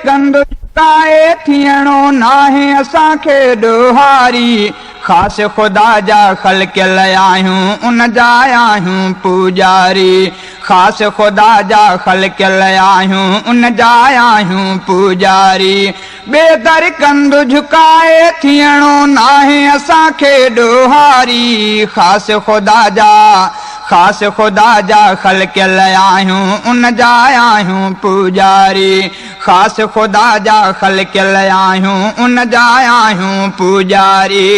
कंद झुकाए थियणो नाहे असांखे ॾोहारी ख़ासि ख़ुदा जा ख़ल्क़ियल आहियूं उन जा आहियूं पूजारी ख़ासि ख़ुदा जा ख़ल्क़ियल आहियूं उन जा आहियूं पूजारी बेदर कंद झुकाए थियणो नाहे असांखे ॾोहारी ख़ासि ख़ुदा जा ख़ल्क़ियल आहियूं उन जा आहियूं पूजारी ख़ासि ख़ुदा जा ख़ल्क़ियल आहियूं उन जा आहियूं पूजारी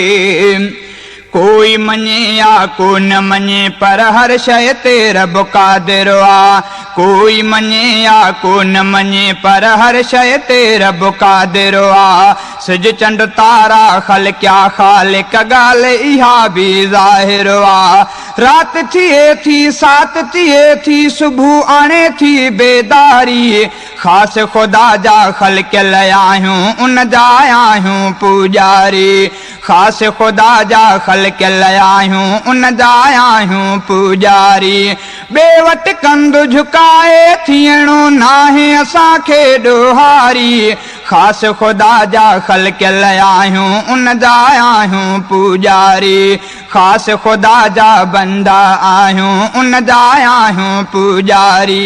कोई मञे या को न मञे पर हर शइ ते रब क़ादिर आ कोई मञे या को न मञे पर हर शइ ते रब क़ादिर आ सिज चंड तारा ख़ल्क़िया ख़ालिक ॻाल्हि इहा बि ज़ाहिर आ रात थिए थी सात थिए थी सुबुह आणे थी बेदारी ख़ासि ख़ुदा जा ख़ल्क़ियल आहियूं उन जा आहियूं पूजारी ख़ासि ख़ुदा जा ख़ल्क़ियल आहियूं उन जा आहियूं पूजारी ॿे वटि कंद झुकाए थियणो नाहे असांखे ॾोहारी ख़ासि ख़ुदा जा ख़ल्क़ियल आहियूं उन जा आहियूं पूजारी ख़ासि ख़ुदा जा बंदा आहियूं उन जा आहियूं पूजारी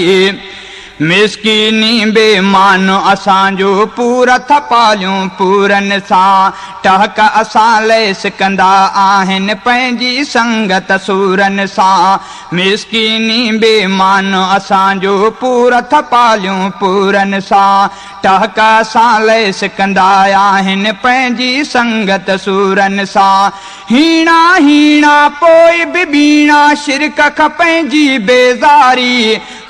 मिस्कीनी बेमान असांजो पूरा थपालियूं पूरनि सां टहक असां लेस कंदा आहिनि पंहिंजी संगत सूरनि सां मिस्कीनी बेमान असांजो पूरा थपालियूं पूरनि सां टहक असां लेस कंदा आहिनि पंहिंजी संगत सूरनि सां हीणा हीणा पोइ बि बीणा शिरक खां पंहिंजी बेज़ारी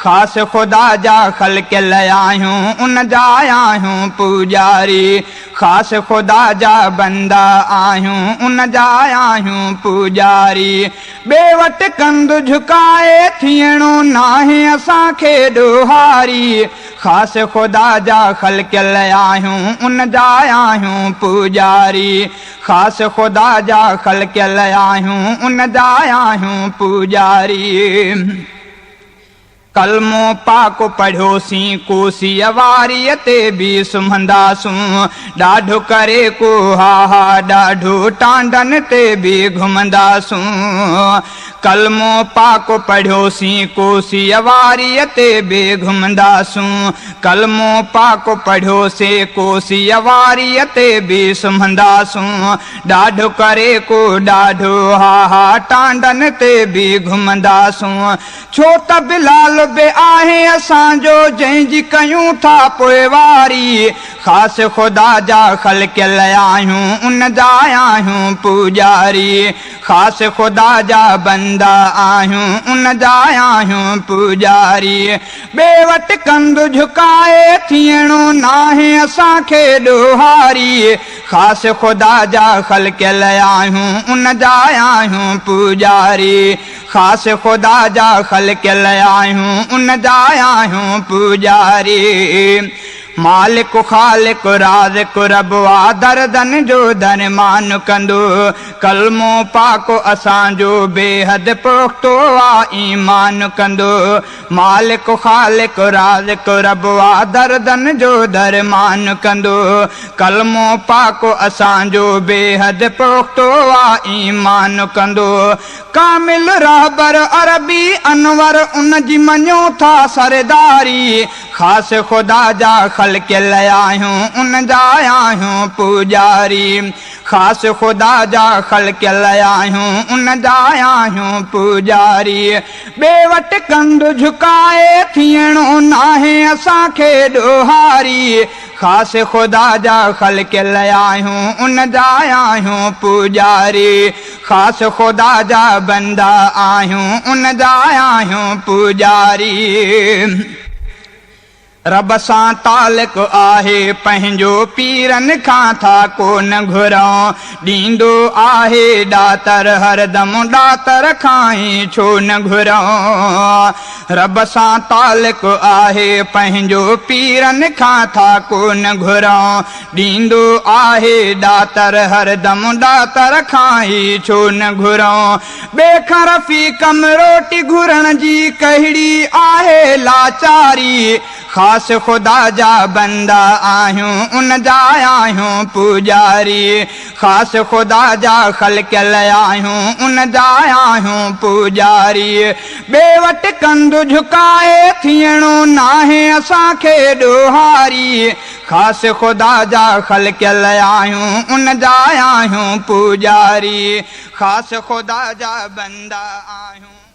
ख़ासि ख़ुदा जा ख़ल्क़ियल आहियूं उन जा आहियूं पूजारी ख़ासि ख़ुदा जा बंदा आहियूं उन जा आहियूं पूजारी ॿे वटि कंद झुकाए थियणो नाहे असांखे ॾोहारी ख़ासि ख़ुदा जा ख़ल्क़ियल आहियूं उन जा आहियूं पूजारी ख़ासि ख़ुदा जा ख़ल्क़ियल आहियूं उन जा आहियूं पूजारी कलमो पाक पढ़ियोसीं कोसी वारीअ ते बि सुम्हंदासूं ॾाढो करे को हा हा ॾाढो टांडनि ते बि घुमंदासूं कलमो पाक पढ़ियोसीं कोसी वारीअ ते बि घुमंदासूं कलमो पाक पढ़ियोसीं कोसी वारीअ ते बि सुम्हंदासूं ॾाढो करे को ॾाढो हा हा टांडनि ते बि घुमंदासूं छो त बिलाल बे आहे असांजो जंहिंजी कयूं था पोइवारी ख़ासि ख़ुदा जा ख़ल्क़ियल आहियूं उन जा आहियूं पूजारी ख़ासि ख़ुदा जा बंदा आहियूं उन जा आहियूं पूजारी ॿे वटि कंद झुकाए थियणो नाहे असांखे ॾोहारी ख़ासि ख़ुदा जा ख़ल्क़ियल आहियूं उन जा आहियूं पूजारी ख़ासि ख़ुदा जा ख़ल्क़ियल आहियूं उन जा आहियूं पूजारी मालिक ख़ालिक राज़िक रब आ दर्दन जो दरमान कंदो कलमो पाक असांजो बेहद पुख्तो आ ईमान कंदो मालिक ख़ालिक राज़िक रब आ दर्दन जो दरमान कंदो कलमो पाक असांजो बेहद पुख्तो आ ईमान कंदो कामिल रहबर अरबी अनवर उन जी मञो था सरदारी ख़ासि ख़ुदा जा ख़ल्क़ियल आहियूं उन जा आहियूं पूजारी ख़ासि ख़ुदा जा ख़ल्क़ियल आहियूं उन जा आहियूं पूजारी ॿे वटि कंद झुकाए थियणो नाहे असांखे ॾोहारी ख़ासि ख़ुदा जा ख़ल्क़ियल आहियूं उन जा आहियूं पूजारी ख़ासि ख़ुदा जा बंदा आहियूं उन जा आहियूं पूजारी रब सां तालुक़ आहे पंहिंजो पीरनि खां था कोन घुरूं ॾींदो आहे ॾातर हरदम ॾातर खां ई छो न घुरूं रब सां तालुक़ आहे पंहिंजो पीरनि खां था कोन घुरूं ॾींदो आहे ॾातर हरदम ॾातर खां ई छो न घुरूं ॿिए रफ़ीक़म रोटी घुरण जी कहिड़ी आहे लाचारी ख़ास ख़ुदा जा बंदा आहियूं उन जा आहियूं पुजारी ख़ास ख़ुदा जा ख़ल्क़ियल आहियूं उन जा आहियूं पुजारी ॿिए वटि कंधु झुकाए थियणो नाहे असांखे ॾोहारी ख़ास ख़ुदा जा ख़ल्क़ियल आहियूं उन जा आहियूं पुजारी ख़ास ख़ुदा जा बंदा आहियूं।